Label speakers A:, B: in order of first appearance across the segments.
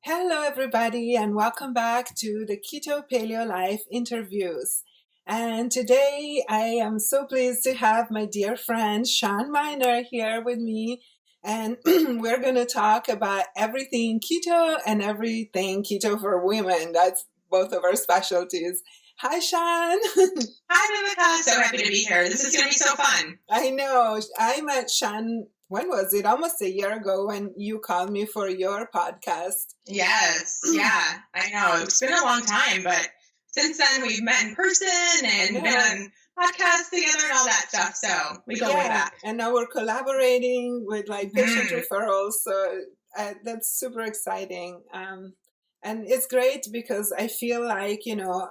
A: Hello, everybody, and welcome back to the Keto Paleo Life interviews. And today I am so pleased to have my dear friend Shawn Mynar here with me. And we're going to talk about everything keto and everything keto for women. That's both of our specialties. Hi, Shawn.
B: Hi, Vivica. So happy to be here. This is going to be so fun.
A: I know. I met Shawn, when was it? Almost a year ago when you called me for your podcast.
B: Yes. Yeah, I know. It's been a long time, but since then we've met in person and been on podcasts together and all that stuff. So we go way back.
A: And now we're collaborating with patient referrals. So that's super exciting. And it's great because I feel like,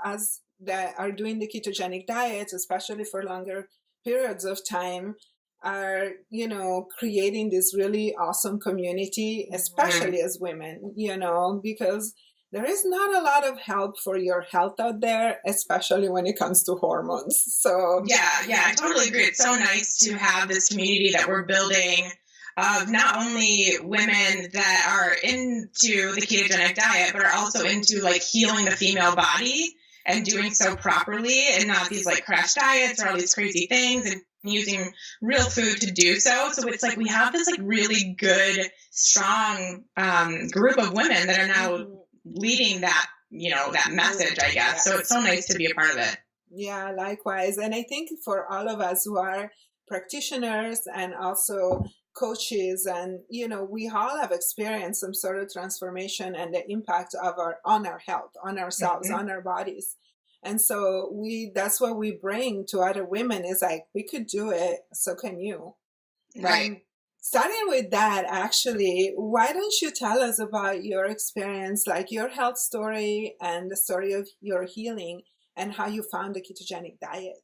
A: as that are doing the ketogenic diet, especially for longer periods of time, are, creating this really awesome community, especially as women, because there is not a lot of help for your health out there, especially when it comes to hormones. So
B: yeah, I totally agree. It's so nice to have this community that we're building of not only women that are into the ketogenic diet, but are also into healing the female body and doing so properly and not these crash diets or all these crazy things, and using real food to do so. So it's we have this really good, strong group of women that are now leading that, that message, I guess. So it's so nice to be a part of it.
A: Yeah, likewise. And I think for all of us who are practitioners and also coaches, and we all have experienced some sort of transformation and the impact of on our health, on ourselves, on our bodies. And so that's what we bring to other women is we could do it, so can you.
B: Right.
A: Starting with that, actually, why don't you tell us about your experience, your health story and the story of your healing and how you found the ketogenic diet?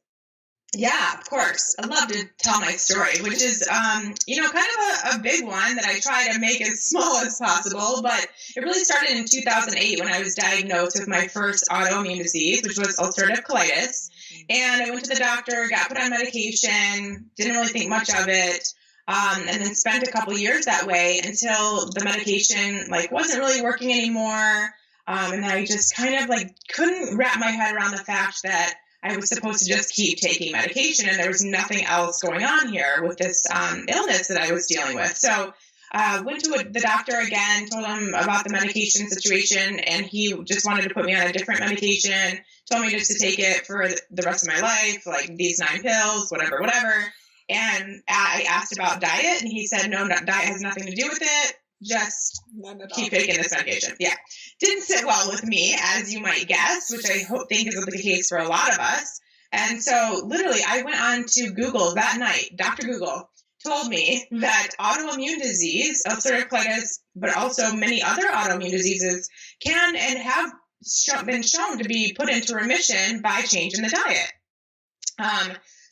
B: Yeah, of course. I'd love to tell my story, which is, kind of a big one that I try to make as small as possible. But it really started in 2008 when I was diagnosed with my first autoimmune disease, which was ulcerative colitis. And I went to the doctor, got put on medication, didn't really think much of it, and then spent a couple years that way until the medication wasn't really working anymore. And I just kind of couldn't wrap my head around the fact that I was supposed to just keep taking medication and there was nothing else going on here with this illness that I was dealing with. So went to the doctor again, told him about the medication situation, and he just wanted to put me on a different medication, told me just to take it for the rest of my life, these 9 pills, whatever. And I asked about diet, and he said, no, diet has nothing to do with it. Just keep taking this medication. Yeah. Didn't sit well with me, as you might guess, which I think is the case for a lot of us. And so literally I went on to Google that night. Dr. Google told me that autoimmune disease, ulcerative colitis, but also many other autoimmune diseases can and have been shown to be put into remission by changing the diet.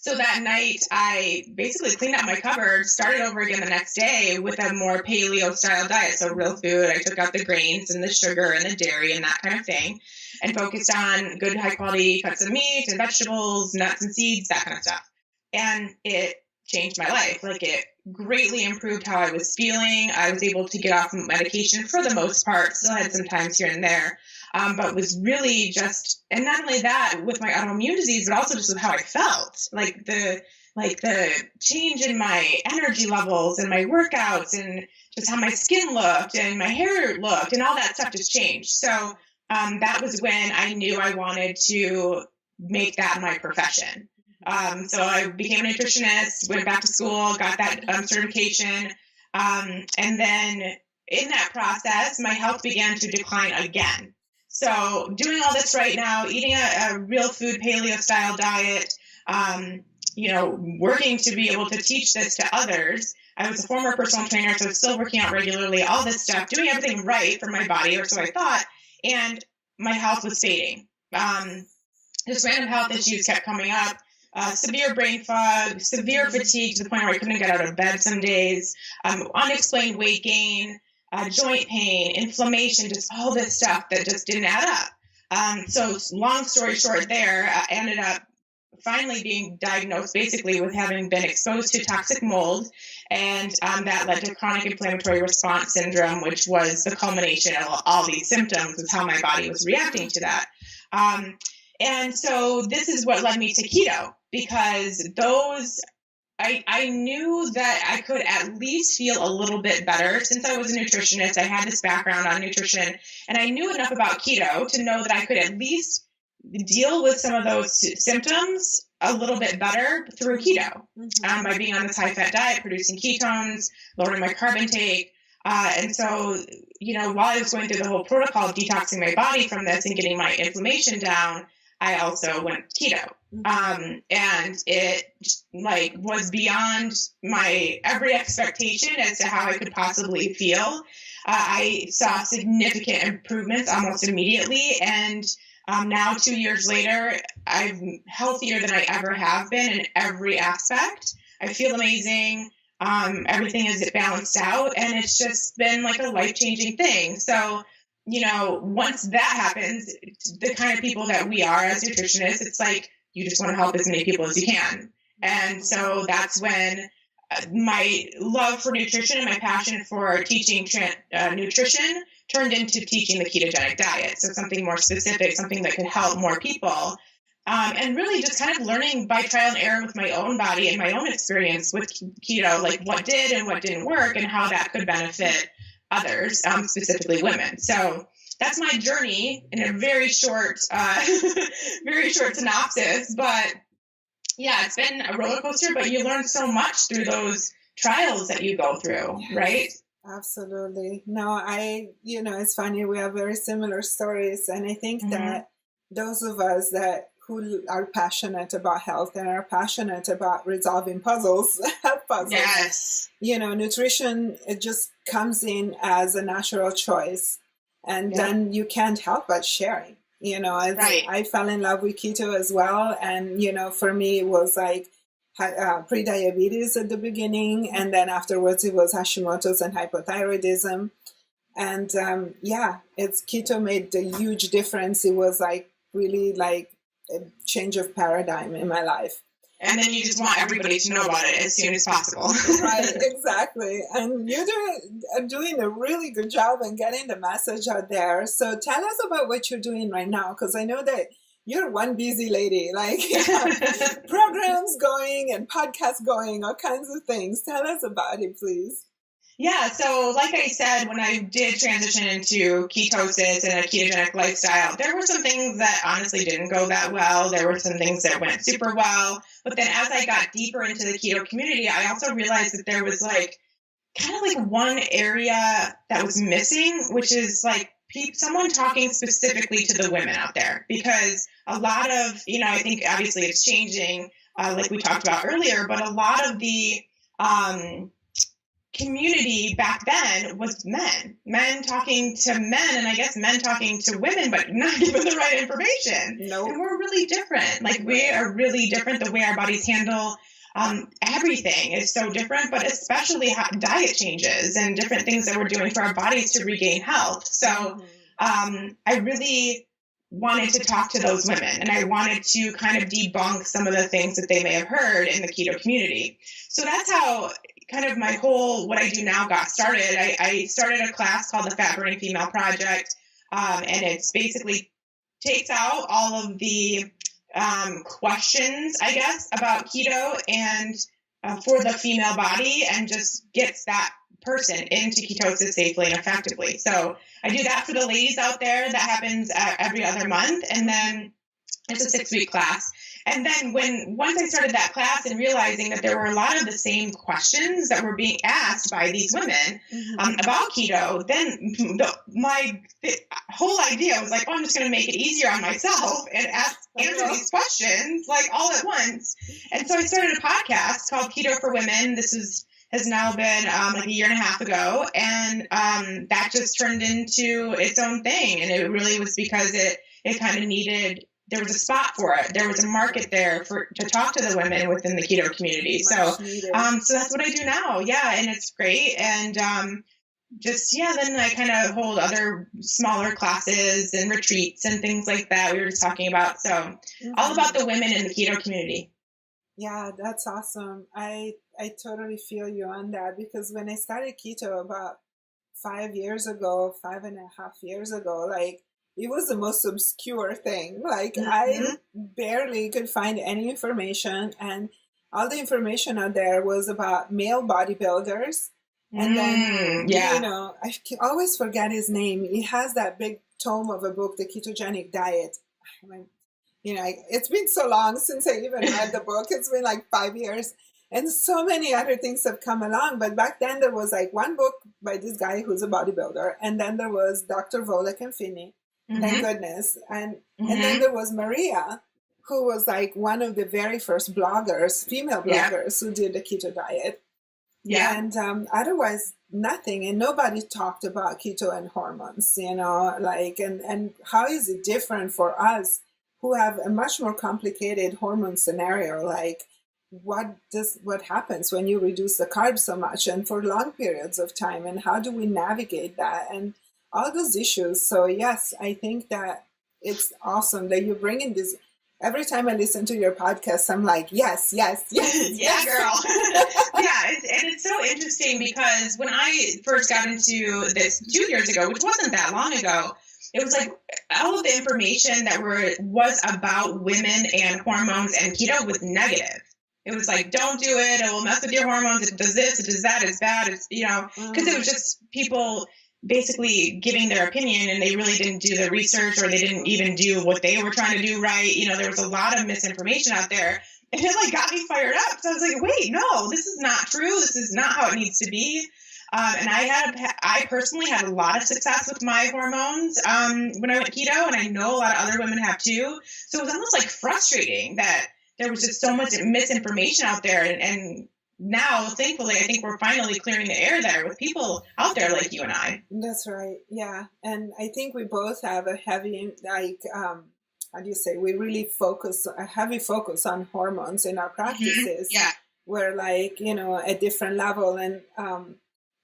B: So that night, I basically cleaned out my cupboard, started over again the next day with a more paleo-style diet, so real food. I took out the grains and the sugar and the dairy and that kind of thing, and focused on good, high-quality cuts of meat and vegetables, nuts and seeds, that kind of stuff. And it changed my life. It greatly improved how I was feeling. I was able to get off medication for the most part, still had some times here and there. But was really just, and not only that with my autoimmune disease, but also just with how I felt, the change in my energy levels and my workouts and just how my skin looked and my hair looked and all that stuff just changed. So that was when I knew I wanted to make that my profession. So I became a nutritionist, went back to school, got that certification. And then in that process, my health began to decline again. So doing all this right now, eating a real food paleo style diet, working to be able to teach this to others. I was a former personal trainer, so still working out regularly, all this stuff, doing everything right for my body, or so I thought, and my health was fading. Just random health issues kept coming up, severe brain fog, severe fatigue to the point where I couldn't get out of bed some days, unexplained weight gain, joint pain, inflammation, just all this stuff that just didn't add up. So long story short there, I ended up finally being diagnosed basically with having been exposed to toxic mold. And that led to chronic inflammatory response syndrome, which was the culmination of all these symptoms, was how my body was reacting to that. And so this is what led me to keto, because I knew that I could at least feel a little bit better. Since I was a nutritionist, I had this background on nutrition, and I knew enough about keto to know that I could at least deal with some of those symptoms a little bit better through keto, by being on this high-fat diet, producing ketones, lowering my carb intake. And so, while I was going through the whole protocol of detoxing my body from this and getting my inflammation down, I also went keto. And it was beyond my every expectation as to how I could possibly feel. I saw significant improvements almost immediately. And now 2 years later, I'm healthier than I ever have been in every aspect. I feel amazing. Everything is balanced out, and it's just been like a life-changing thing. So, once that happens, the kind of people that we are as nutritionists, it's like you just want to help as many people as you can. And so that's when my love for nutrition and my passion for teaching nutrition turned into teaching the ketogenic diet. So something more specific, something that could help more people. And really just kind of learning by trial and error with my own body and my own experience with keto, like what did and what didn't work and how that could benefit others, specifically women. So that's my journey in a very short synopsis. But yeah, it's been a roller coaster, but you learn so much through those trials that you go through, right?
A: Absolutely. No, it's funny. We have very similar stories. And I think that those of us who are passionate about health and are passionate about resolving puzzles,
B: yes.
A: Nutrition, it just comes in as a natural choice. And then you can't help but sharing.
B: Right.
A: I fell in love with keto as well. And, for me, it was like pre-diabetes at the beginning. And then afterwards, it was Hashimoto's and hypothyroidism. And keto made a huge difference. It was like really like a change of paradigm in my life.
B: And then you just want everybody to know about it as soon as possible.
A: Right, exactly. And you're doing a really good job in getting the message out there. So tell us about what you're doing right now, because I know that you're one busy lady, like programs going and podcasts going, all kinds of things. Tell us about it, please.
B: Yeah, so like I said, when I did transition into ketosis and a ketogenic lifestyle, there were some things that honestly didn't go that well. There were some things that went super well. But then as I got deeper into the keto community, I also realized that there was one area that was missing, which is like someone talking specifically to the women out there. Because a lot of, I think obviously it's changing, like we talked about earlier, but a lot of the community back then was men talking to men, and I guess men talking to women, but not given the right information.
A: Nope.
B: And we're really different. Like we are really different. The way our bodies handle everything is so different, but especially diet changes and different things that we're doing for our bodies to regain health. So I really wanted to talk to those women, and I wanted to kind of debunk some of the things that they may have heard in the keto community. So that's how kind of my whole, what I do now got started. I started a class called the Fat Burning Female Project. And it's basically takes out all of the questions, I guess, about keto and for the female body, and just gets that person into ketosis safely and effectively. So I do that for the ladies out there. That happens every other month. And then it's a 6-week class. And then once I started that class and realizing that there were a lot of the same questions that were being asked by these women about keto, then my whole idea was like, I'm just going to make it easier on myself and answer these questions like all at once. And so I started a podcast called Keto for Women. This has now been like a year and a half ago. And that just turned into its own thing. And it really was because it kind of needed, there was a spot for it. There was a market there to talk to the women within the keto community. So that's what I do now. Yeah. And it's great. And then I kind of hold other smaller classes and retreats and things like that we were just talking about. So all about the women in the keto community.
A: Yeah, that's awesome. I totally feel you on that, because when I started keto about 5 years ago, 5.5 years ago, like it was the most obscure thing. Like I barely could find any information, and all the information out there was about male bodybuilders. And then, you know, I can always forget his name. He has that big tome of a book, The Ketogenic Diet. You know, it's been so long since I even read the book. It's been like 5 years. And so many other things have come along. But back then there was like one book by this guy who's a bodybuilder. And then there was Dr. Volek and Finney. Thank goodness. And then there was Maria, who was like one of the very first bloggers, female bloggers, who did the keto diet. And otherwise nothing. And nobody talked about keto and hormones, you know, like, and how is it different for us who have a much more complicated hormone scenario? Like, what happens when you reduce the carbs so much and for long periods of time, and how do we navigate that and all those issues? So yes, I think that it's awesome that you bring in this. Every time I listen to your podcast, I'm like, yes.
B: Yeah, girl. And it's so interesting, because when I first got into this 2 years ago, which wasn't that long ago, it was like all of the information that was about women and hormones and keto was negative. It was like, don't do it. It will mess with your hormones. It does this. It does that. It's bad. It's, you know, because it was just people basically giving their opinion, and they really didn't do the research, or they didn't even do what they were trying to do right. You know, there was a lot of misinformation out there, and it like got me fired up. So I was like, wait, no, this is not true. This is not how it needs to be. And I personally had a lot of success with my hormones when I went keto, and I know a lot of other women have too. So it was almost like frustrating that there was just so much misinformation out there. And now, thankfully, I think we're finally clearing the air there with people out there like you and I.
A: That's right. Yeah. And I think we both have a heavy, like, how do you say, we really a heavy focus on hormones in our practices.
B: Yeah.
A: We're like, you know, a different level. And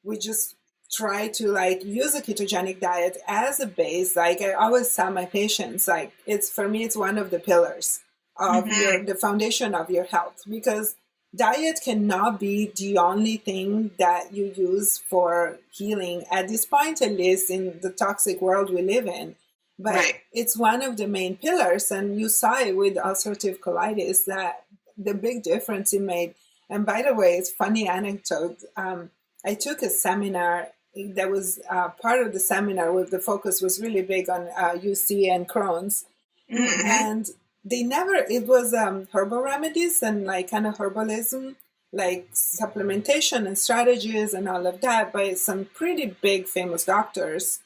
A: we just try to like use a ketogenic diet as a base. Like I always tell my patients, like for me, it's one of the pillars of the foundation of your health, because diet cannot be the only thing that you use for healing at this point, at least in the toxic world we live in. But it's one of the main pillars. And you saw it with ulcerative colitis, that the big difference it made. And by the way, it's funny anecdote. I took a seminar that was part of the seminar where the focus was really big on UC and Crohn's. And it was herbal remedies and like kind of herbalism, like supplementation and strategies and all of that by some pretty big famous doctors.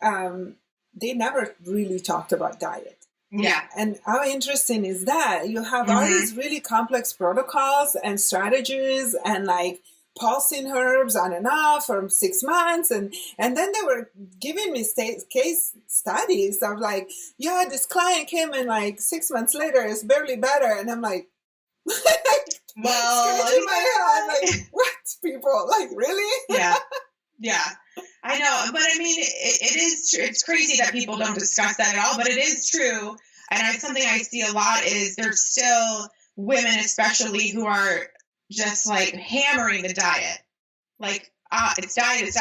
A: They never really talked about diet.
B: Yeah.
A: And how interesting is that? You have all these really complex protocols and strategies and like pulsing herbs on and off for 6 months. And then they were giving me case studies of like, yeah, this client came in like 6 months later, it's barely better. And I'm like,
B: well,
A: scratching my head, like, what, people? Like, really?
B: Yeah. I know. But I mean, it is true. It's crazy that people don't discuss that at all, but it is true. And something I see a lot is there's still women, especially, who are just like hammering the diet. Like, it's diet.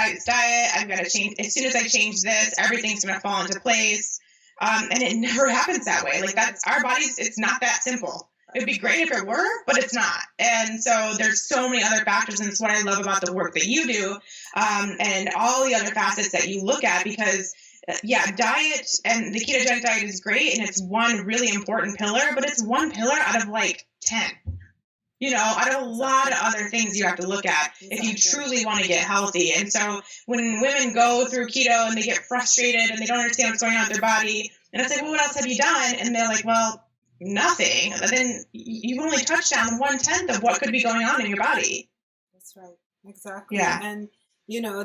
B: I've got to change. As soon as I change this, everything's going to fall into place. And it never happens that way. Like, that's our bodies. It's not that simple. It'd be great if it were, but it's not. And so there's so many other factors. And it's what I love about the work that you do, and all the other facets that you look at, because diet and the ketogenic diet is great. And it's one really important pillar, but it's one pillar out of like 10. You know, out of a lot of other things you have to look at if you truly want to get healthy. And so when women go through keto and they get frustrated and they don't understand what's going on with their body, and I say, well, what else have you done? And they're like, well, nothing. And then you've only touched on 1/10 of what could be going on in your body.
A: That's right. Exactly.
B: Yeah.
A: And, you know,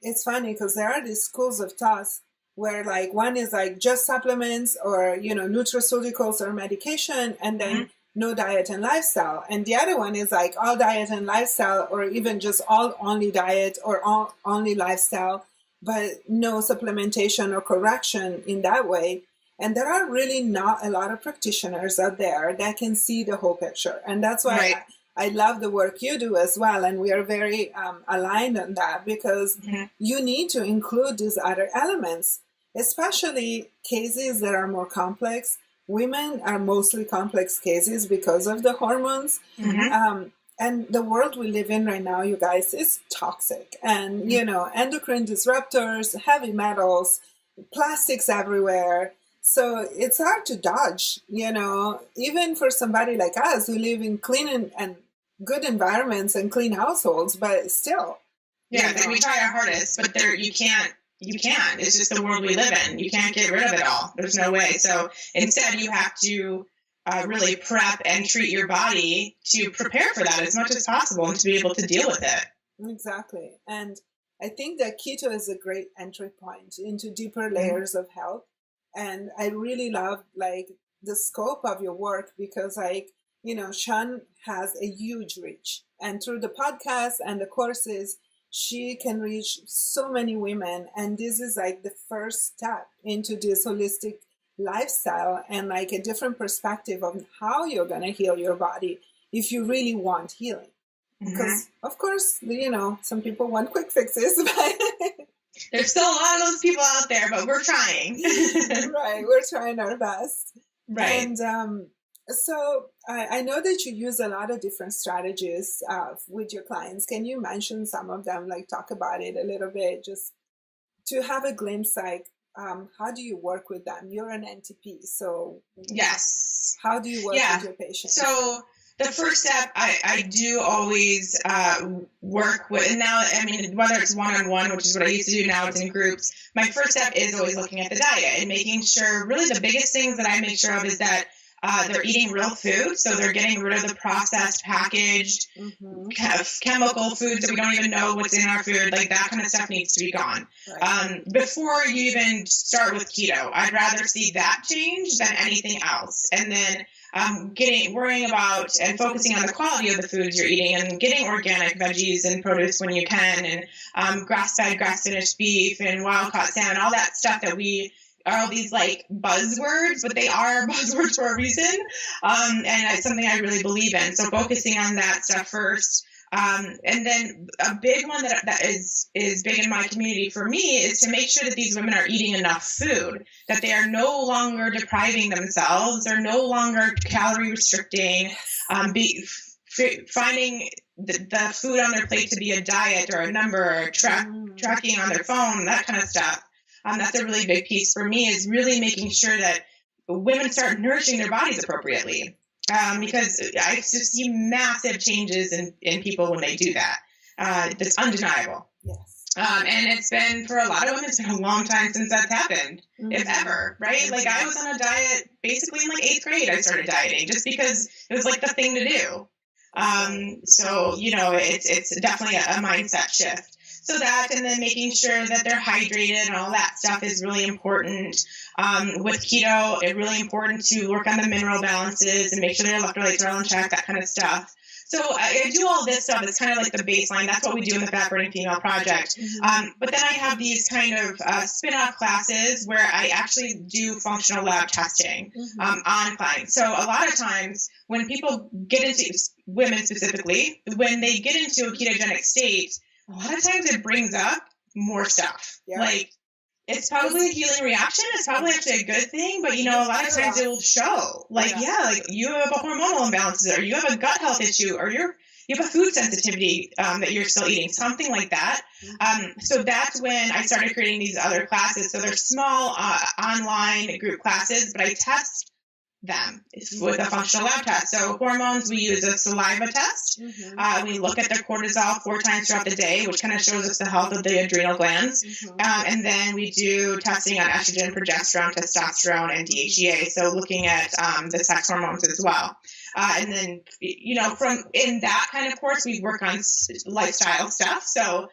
A: it's funny because there are these schools of thought where like one is like just supplements or, you know, nutraceuticals or medication. And then no diet and lifestyle. And the other one is like all diet and lifestyle, or even just all only diet or all only lifestyle, but no supplementation or correction in that way. And there are really not a lot of practitioners out there that can see the whole picture. And that's why
B: Right.
A: I love the work you do as well. And we are very aligned on that, because you need to include these other elements, especially cases that are more complex. Women are mostly complex cases because of the hormones. And the world we live in right now, you guys, is toxic. And, you know, endocrine disruptors, heavy metals, plastics everywhere. So it's hard to dodge, you know, even for somebody like us who live in clean and good environments and clean households, but still.
B: Yeah,
A: you know.
B: we try our hardest, but you can't. It's just the world we live in. You can't get rid of it all. There's no way. So instead, you have to really prep and treat your body to prepare for that as much as possible and to be able to deal with it.
A: Exactly. And I think that keto is a great entry point into deeper layers of health. And I really love like the scope of your work, because like, you know, Shawn has a huge reach, and through the podcast and the courses, she can reach so many women. And this is like the first step into this holistic lifestyle and like a different perspective of how you're going to heal your body if you really want healing. Because of course, you know, some people want quick fixes, but
B: there's still a lot of those people out there, but we're trying.
A: Right, we're trying our best.
B: Right.
A: And so I know that you use a lot of different strategies with your clients. Can you mention some of them, like talk about it a little bit, just to have a glimpse, like how do you work with them? You're an NTP, so
B: yes.
A: How do you work with your patients?
B: So the first step, I do always work with, and now, I mean, whether it's one-on-one, which is what I used to do, now it's in groups, my first step is always looking at the diet and making sure, really the biggest things that I make sure of is that they're eating real food, so they're getting rid of the processed, packaged, chemical foods that we don't even know what's in our food. Like that kind of stuff needs to be gone. Right. Before you even start with keto, I'd rather see that change than anything else. And then worrying about and focusing on the quality of the foods you're eating, and getting organic veggies and produce when you can, and grass-fed, grass-finished beef and wild-caught salmon, all that stuff that we are all these like buzzwords, but they are buzzwords for a reason. And it's something I really believe in. So focusing on that stuff first. And then a big one that is big in my community for me is to make sure that these women are eating enough food, that they are no longer depriving themselves, they're no longer calorie restricting, finding the food on their plate to be a diet or a number or tracking on their phone, that kind of stuff. That's a really big piece for me, is really making sure that women start nourishing their bodies appropriately. Because I just see massive changes in people when they do that. That's undeniable.
A: Yes.
B: And it's been, for a lot of women, it's been a long time since that's happened, if ever, right? Like I was on a diet basically in like 8th grade. I started dieting just because it was like the thing to do. So, you know, it's definitely a mindset shift. So that, and then making sure that they're hydrated and all that stuff is really important. With keto, it's really important to work on the mineral balances and make sure their electrolytes are all in check, that kind of stuff. So I do all this stuff. It's kind of like the baseline. That's what we do in the Fat Burning Female Project. But then I have these kind of spin-off classes where I actually do functional lab testing on clients. So a lot of times when people get into, women specifically, when they get into a ketogenic state, a lot of times it brings up more stuff. Yeah. Like, it's probably a healing reaction. It's probably actually a good thing, but, you know, a lot of times it will show. Like, like you have a hormonal imbalance, or you have a gut health issue, or you have a food sensitivity that you're still eating, something like that. So that's when I started creating these other classes. So they're small online group classes, but I test them with a functional lab test. So hormones, we use a saliva test. We look at their cortisol 4 times throughout the day, which kind of shows us the health of the adrenal glands. And then we do testing on estrogen, progesterone, testosterone, and DHEA. So looking at the sex hormones as well. And then, you know, from in that kind of course, we work on lifestyle stuff. So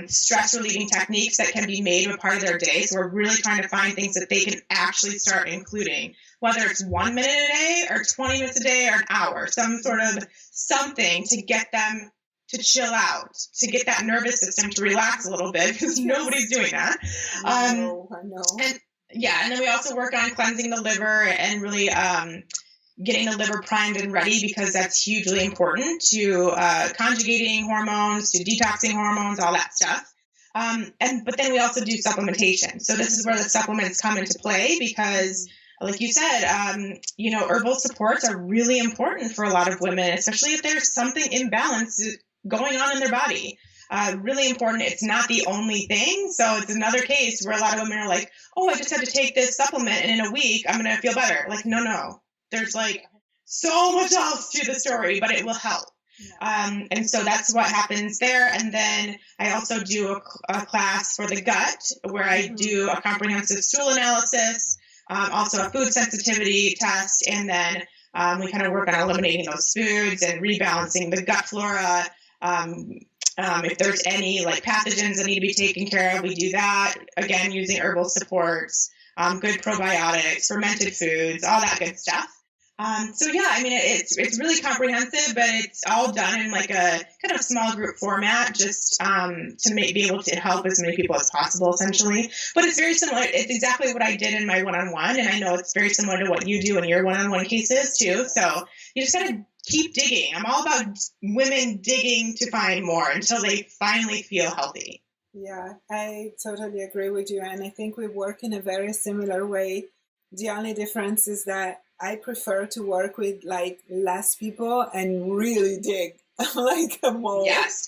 B: stress relieving techniques that can be made a part of their day. So we're really trying to find things that they can actually start including, whether it's 1 minute a day or 20 minutes a day or an hour, some sort of something to get them to chill out, to get that nervous system to relax a little bit, because nobody's doing that.
A: I know.
B: And then we also work on cleansing the liver and really getting the liver primed and ready, because that's hugely important to conjugating hormones, to detoxing hormones, all that stuff. But then we also do supplementation. So this is where the supplements come into play, because like you said, herbal supports are really important for a lot of women, especially if there's something imbalanced going on in their body. Really important. It's not the only thing. So it's another case where a lot of women are like, oh, I just had to take this supplement and in a week I'm going to feel better. Like, no. There's like so much else to the story, but it will help. And so that's what happens there. And then I also do a class for the gut where I do a comprehensive stool analysis, also a food sensitivity test. And then we kind of work on eliminating those foods and rebalancing the gut flora. If there's any like pathogens that need to be taken care of, we do that. Again, using herbal supports, good probiotics, fermented foods, all that good stuff. It's really comprehensive, but it's all done in like a kind of small group format, just to be able to help as many people as possible, essentially. But it's very similar. It's exactly what I did in my one-on-one, and I know it's very similar to what you do in your one-on-one cases too. So you just gotta keep digging. I'm all about women digging to find more until they finally feel healthy.
A: Yeah, I totally agree with you, and I think we work in a very similar way. The only difference is that I prefer to work with like less people and really dig like a mole.
B: Yes.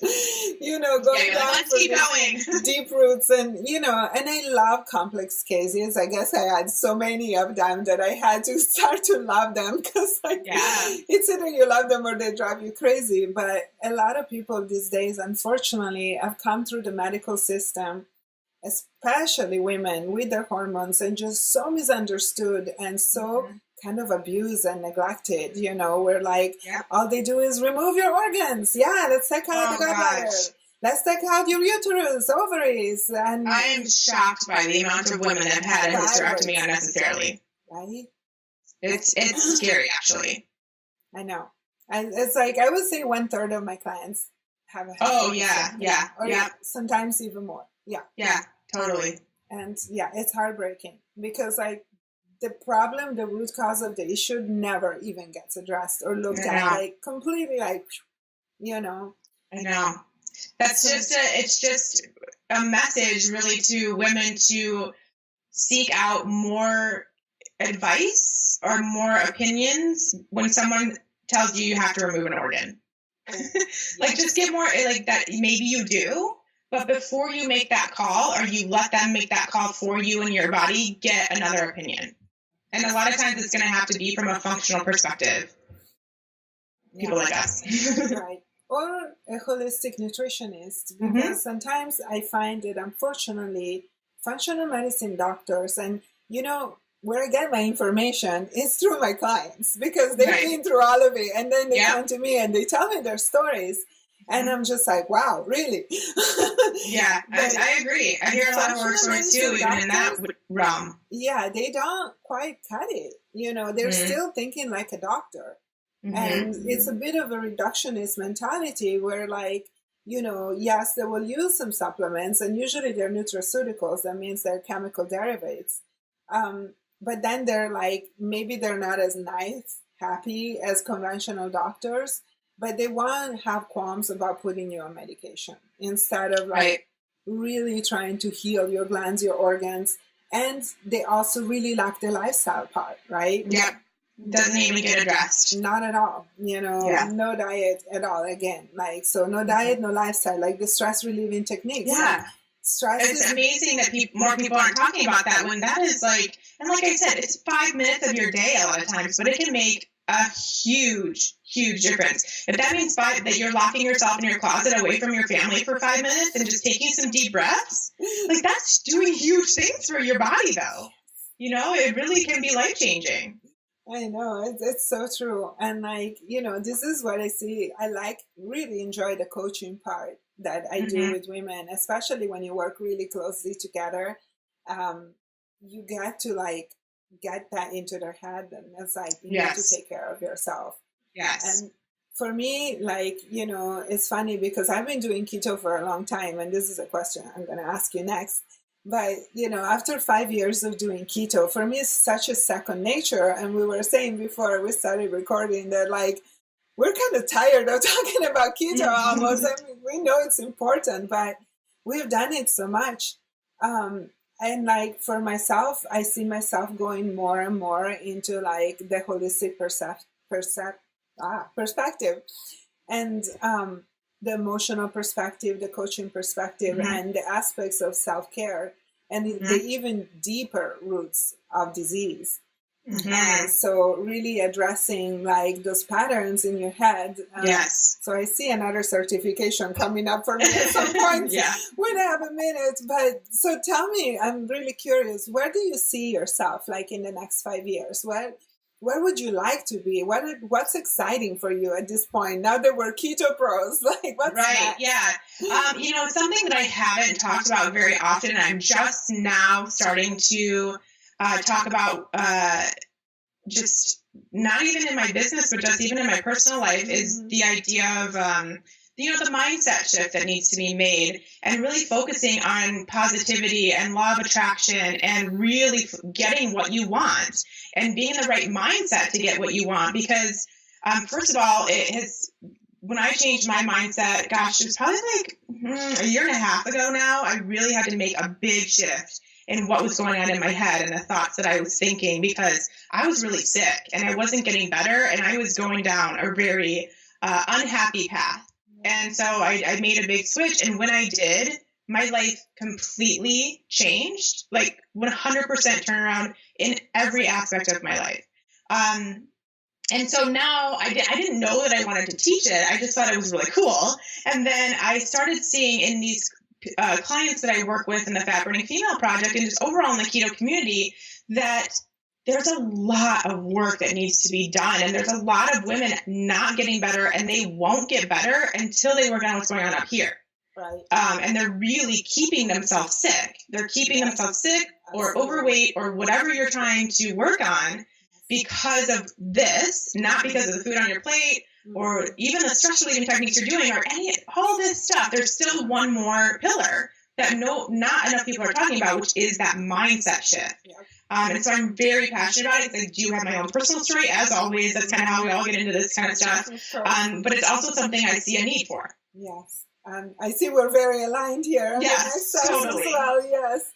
A: Going down
B: let's keep going.
A: Deep roots and I love complex cases. I guess I had so many of them that I had to start to love them, because it's either you love them or they drive you crazy. But a lot of people these days, unfortunately, have come through the medical system, especially women with their hormones, and just so misunderstood and so kind of abused and neglected, where like all they do is remove your organs. Yeah, let's take out the gallbladder. Let's take out your uterus, ovaries. And
B: I am shocked by the amount of women that have had a hysterectomy unnecessarily.
A: Right?
B: It's scary, actually.
A: I know. And it's like, I would say 1/3 of my clients have a hysterectomy.
B: Yeah.
A: Sometimes even more.
B: Yeah, totally.
A: And it's heartbreaking, because like the root cause of the issue never even gets addressed or looked at, like completely like,
B: I know. It's just a message really to women to seek out more advice or more opinions when someone tells you have to remove an organ. Like just get more like that. Maybe you do. But before you make that call, or you let them make that call for you and your body, get another opinion. And a lot of times it's going to have to be from a functional perspective. People like us.
A: Right. Or a holistic nutritionist. Because sometimes I find that, unfortunately, functional medicine doctors, and where I get my information is through my clients, because they've been through all of it. And then they come to me and they tell me their stories. And I'm just like, wow, really?
B: I agree. I hear a lot of horror stories too, even in that realm.
A: Yeah, they don't quite cut it. They're still thinking like a doctor. And it's a bit of a reductionist mentality where like, yes, they will use some supplements, and usually they're nutraceuticals. That means they're chemical derivatives. But then they're like, maybe they're not as nice, happy as conventional doctors, but they won't have qualms about putting you on medication instead of like really trying to heal your glands, your organs. And they also really lack the lifestyle part, right?
B: Yeah. Doesn't even get addressed.
A: Not at all. No diet at all. Again, like, so no diet, no lifestyle, like the stress relieving techniques.
B: Yeah. It's amazing that more people aren't talking about that, when that is like, and like I said, it's 5 minutes of your day a lot of times, but it can make a huge difference. If that means that you're locking yourself in your closet away from your family for 5 minutes and just taking some deep breaths, like that's doing huge things for your body though. It really can be life-changing.
A: I know, it's so true. And like, this is what I see. I really enjoy the coaching part. that I do with women, especially when you work really closely together. You get to like get that into their head, and it's like you need to take care of yourself.
B: Yes.
A: And for me, like, you know, it's funny because I've been doing keto for a long time, and this is a question I'm going to ask you next. But, you know, after 5 years of doing keto, for me, it's such a second nature. And we were saying before we started recording that, like, we're kind of tired of talking about keto almost. I mean, we know it's important, but we've done it so much. And like for myself, I see myself going more and more into like the holistic perspective, and the emotional perspective, the coaching perspective, and the aspects of self-care, and the even deeper roots of disease. So really addressing like those patterns in your head.
B: Yes.
A: So I see another certification coming up for me at some point when I have a minute. But so tell me, I'm really curious, where do you see yourself like in the next 5 years? Where would you like to be? What's exciting for you at this point? Now that we're keto pros, like what's
B: right?
A: Next?
B: Yeah. You know, something that I haven't talked about very often, and I'm just now starting to talk about, just not even in my business, but just even in my personal life, is the idea of, you know, the mindset shift that needs to be made, and really focusing on positivity and law of attraction, and really getting what you want and being in the right mindset to get what you want. Because first of all, when I changed my mindset, gosh, it was probably like a year and a half ago now, I really had to make a big shift in what was going on in my head and the thoughts that I was thinking, because I was really sick and I wasn't getting better, and I was going down a very unhappy path. And so I made a big switch. And when I did, my life completely changed, like 100% turnaround in every aspect of my life. And so now I didn't know that I wanted to teach it. I just thought it was really cool. And then I started seeing in these clients that I work with in the Fat Burning Female Project, and just overall in the keto community, that there's a lot of work that needs to be done. And there's a lot of women not getting better, and they won't get better until they work on what's going on up here.
A: Right.
B: And they're really keeping themselves sick. They're keeping themselves sick or overweight or whatever you're trying to work on because of this, not because of the food on your plate or even the stress relieving techniques you're doing or all this stuff. There's still one more pillar that not enough people are talking about, which is that mindset shift. Yeah. And so I'm very passionate about it, because I do have my own personal story, as always. That's kind of how we all get into this kind of stuff. But it's also something I see a need for.
A: Yes. I see we're very aligned here.
B: Yes, totally.
A: As well. Yes,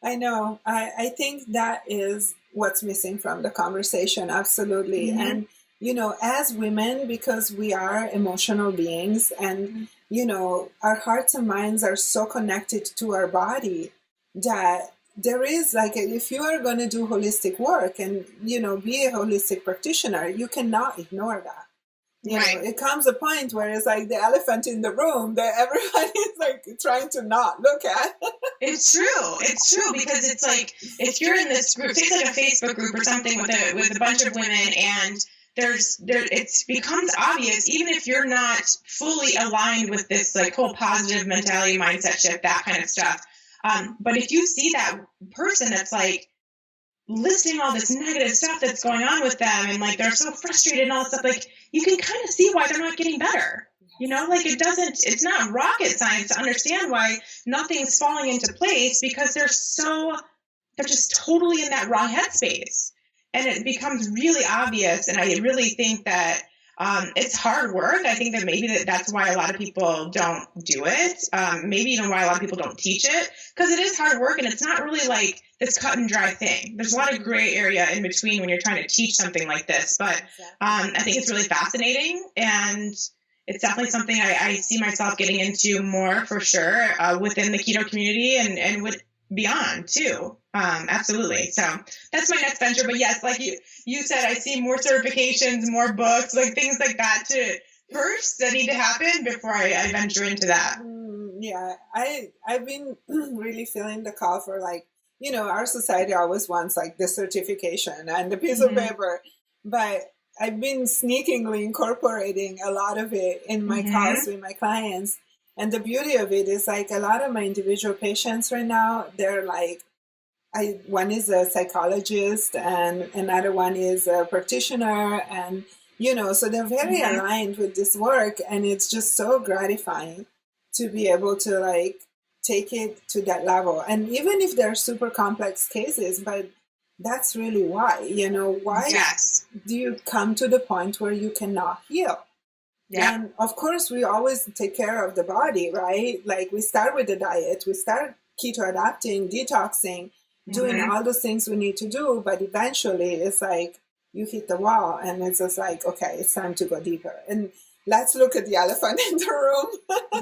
A: I know. I think that is what's missing from the conversation. Absolutely. And, you know, as women, because we are emotional beings, and, you know, our hearts and minds are so connected to our body that there is like, if you are going to do holistic work and, you know, be a holistic practitioner, you cannot ignore that. You know, it comes a point where it's like the elephant in the room that everybody is like trying to not look at.
B: It's true. It's true, because it's like, if you're in this group, say it's like a Facebook group or something with a bunch of women, and it becomes obvious, even if you're not fully aligned with this like whole positive mentality, mindset shift, that kind of stuff. But if you see that person that's like listing all this negative stuff that's going on with them, and like they're so frustrated and all that stuff, like you can kind of see why they're not getting better. You know, like it's not rocket science to understand why nothing's falling into place, because they're just totally in that wrong headspace. And it becomes really obvious. And I really think that it's hard work. I think that maybe that's why a lot of people don't do it. Maybe even why a lot of people don't teach it, because it is hard work, and it's not really like this cut and dry thing. There's a lot of gray area in between when you're trying to teach something like this. But I think it's really fascinating, and it's definitely something I see myself getting into more for sure within the keto community and with beyond too. Absolutely. So that's my next venture. But yes, like you said, I see more certifications, more books, like things like that that need to happen before I venture into that.
A: Yeah, I've been really feeling the call for, like, you know, our society always wants like the certification and the piece of paper, but I've been sneakingly incorporating a lot of it in my calls with my clients. And the beauty of it is like a lot of my individual patients right now, they're like, one is a psychologist and another one is a practitioner, and so they're very aligned with this work, and it's just so gratifying to be able to like take it to that level. And even if they're super complex cases, but that's really why, why do you come to the point where you cannot heal? Yeah. And of course, we always take care of the body, right? Like we start with the diet, we start keto adapting, detoxing, doing all those things we need to do. But eventually it's like you hit the wall and it's just like, okay, it's time to go deeper. And let's look at the elephant in the room.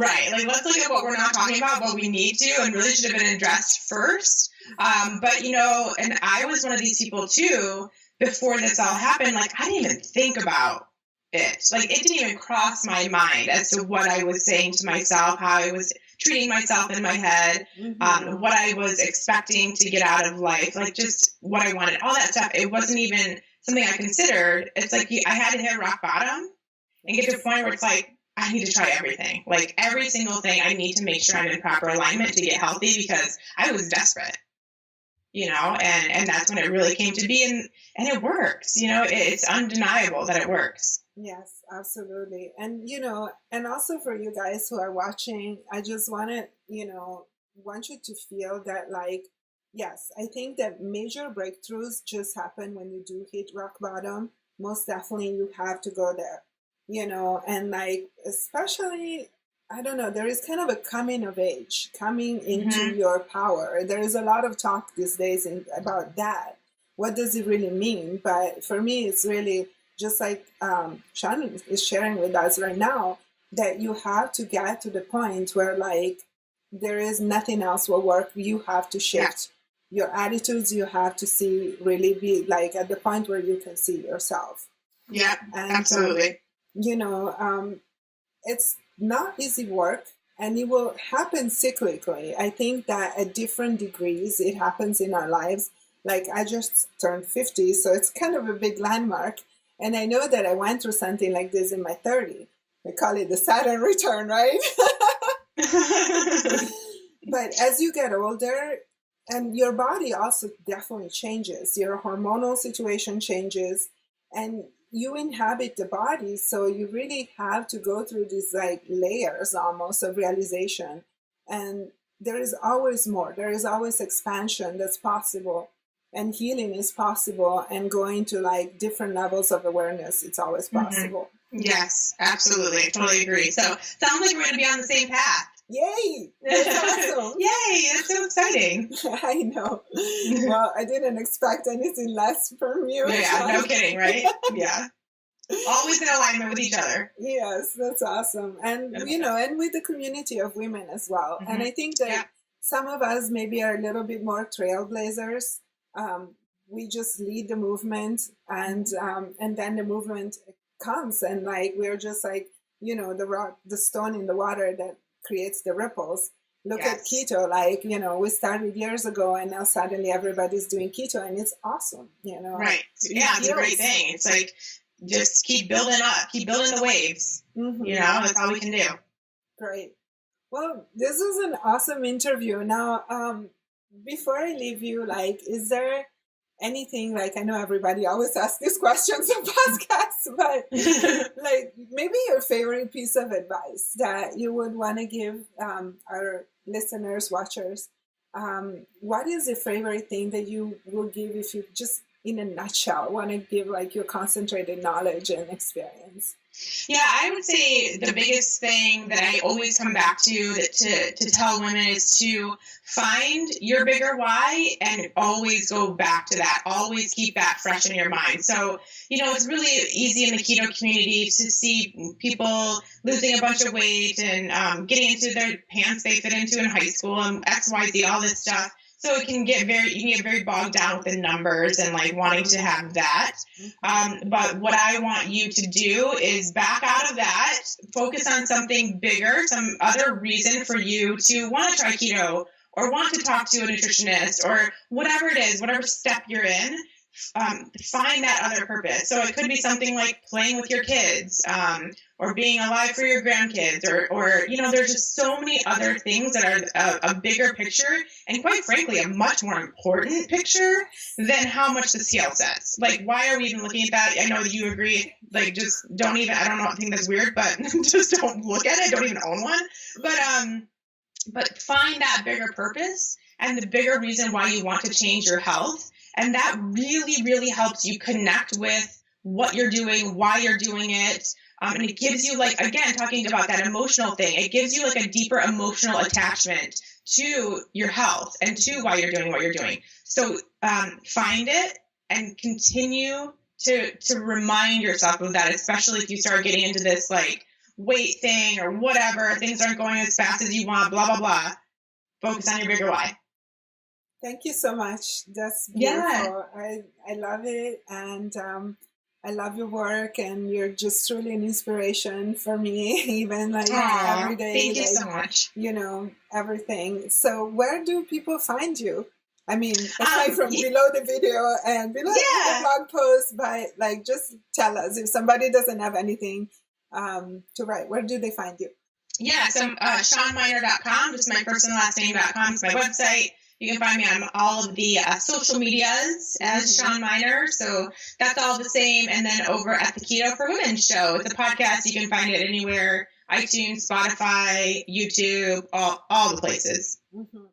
B: Right. Like, let's look at what we're not talking about, what we need to, and really should have been addressed first. But, and I was one of these people too, before this all happened, like I didn't even think about it. Like it didn't even cross my mind as to what I was saying to myself, how I was treating myself in my head, what I was expecting to get out of life, like just what I wanted, all that stuff. It wasn't even something I considered. It's like I had to hit rock bottom and get to a point where it's like, I need to try everything. Like every single thing, I need to make sure I'm in proper alignment to get healthy because I was desperate, and that's when it really came to be. And it works, it's undeniable that it works.
A: Yes, absolutely. And, and also for you guys who are watching, I just want you to feel that like, yes, I think that major breakthroughs just happen when you do hit rock bottom. Most definitely you have to go there, and like, especially, I don't know, there is kind of a coming of age, coming into your power. There is a lot of talk these days about that. What does it really mean? But for me, it's really just like Shawn is sharing with us right now, that you have to get to the point where like there is nothing else will work. You have to shift your attitudes. You have to really be like at the point where you can see yourself.
B: Yeah, and, absolutely.
A: It's not easy work, and it will happen cyclically. I think that at different degrees it happens in our lives. Like I just turned 50, so it's kind of a big landmark. And I know that I went through something like this in my 30s. We call it the Saturn return, right? But as you get older, and your body also definitely changes, your hormonal situation changes, and you inhabit the body. So you really have to go through these like layers almost of realization. And there is always more. There is always expansion that's possible. And healing is possible, and going to like different levels of awareness, it's always possible.
B: Yes, absolutely. I totally agree. So sounds like we're going to be on the same path.
A: Yay! That's awesome.
B: Yay! That's so exciting.
A: I know. Well, I didn't expect anything less from you.
B: Yeah, no kidding, right? Yeah. Always in alignment with each other.
A: Yes, that's awesome. And, and with the community of women as well. And I think that some of us maybe are a little bit more trailblazers. We just lead the movement, and then the movement comes, and like we're just like the stone in the water that creates the ripples. Look at keto, like we started years ago, and now suddenly everybody's doing keto, and it's awesome.
B: Right? Yeah, it's a great thing. It's like just keep building up, keep building the waves. That's all we can do.
A: Great. Well, this was an awesome interview. Now, before I leave you, like, is there anything, like, I know everybody always asks these questions on podcasts, but like maybe your favorite piece of advice that you would want to give our listeners, watchers? What is the favorite thing that you will give if you just, in a nutshell, want to give like your concentrated knowledge and experience?
B: Yeah, I would say the biggest thing that I always come back to tell women is to find your bigger why and always go back to that. Always keep that fresh in your mind. So, it's really easy in the keto community to see people losing a bunch of weight and getting into their pants they fit into in high school and XYZ, all this stuff. So you can get very bogged down with the numbers and like wanting to have that. But what I want you to do is back out of that, focus on something bigger, some other reason for you to want to try keto or want to talk to a nutritionist or whatever it is, whatever step you're in. find that other purpose. So it could be something like playing with your kids, or being alive for your grandkids, or there's just so many other things that are a bigger picture, and quite frankly, a much more important picture than how much the scale says. Like, why are we even looking at that? I know that you agree. Like, just don't even. I don't know. I think that's weird, but just don't look at it. Don't even own one. But find that bigger purpose and the bigger reason why you want to change your health. And that really, really helps you connect with what you're doing, why you're doing it. And it gives you, like, again, talking about that emotional thing, it gives you like a deeper emotional attachment to your health and to why you're doing what you're doing. So find it and continue to remind yourself of that, especially if you start getting into this like weight thing or whatever, things aren't going as fast as you want, blah, blah, blah. Focus on your bigger why.
A: Thank you so much. That's beautiful. Yeah. I love it. And I love your work, and you're just truly an inspiration for me, even like every day.
B: Thank you so much.
A: Everything. So where do people find you? I mean, aside from below the video and below the blog post, but like, just tell us if somebody doesn't have anything to write, where do they find you?
B: Yeah, so ShawnMynar.com, just my first and last name.com is my website. You can find me on all of the social medias as Shawn Mynar. So that's all the same. And then over at the Keto for Women show, it's a podcast. You can find it anywhere, iTunes, Spotify, YouTube, all the places.
A: Mm-hmm.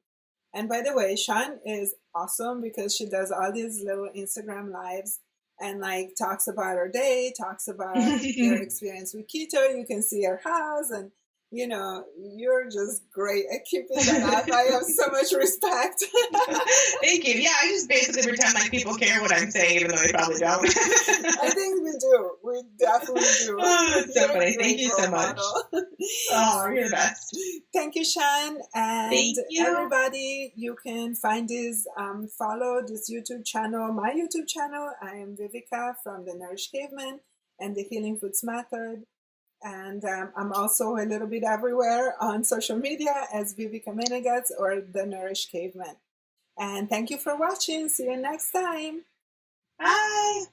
A: And by the way, Shawn is awesome because she does all these little Instagram lives and like talks about her day, talks about her experience with keto. You can see her house, and you're just great at keeping that up. I have so much respect.
B: Thank you. Yeah, I just basically pretend like people care what I'm saying, even though they probably don't.
A: I think we do. We definitely do.
B: Oh, it's so funny. Thank you so much. Oh, you're the best.
A: Thank you, Shawn. And
B: thank you.
A: Everybody, you can find this, follow this YouTube channel, my YouTube channel. I am Viveka from the Nourished Caveman and the Healing Foods Method. And I'm also a little bit everywhere on social media as Viveka Menegas or the Nourished Caveman. And thank you for watching. See you next time.
B: Bye.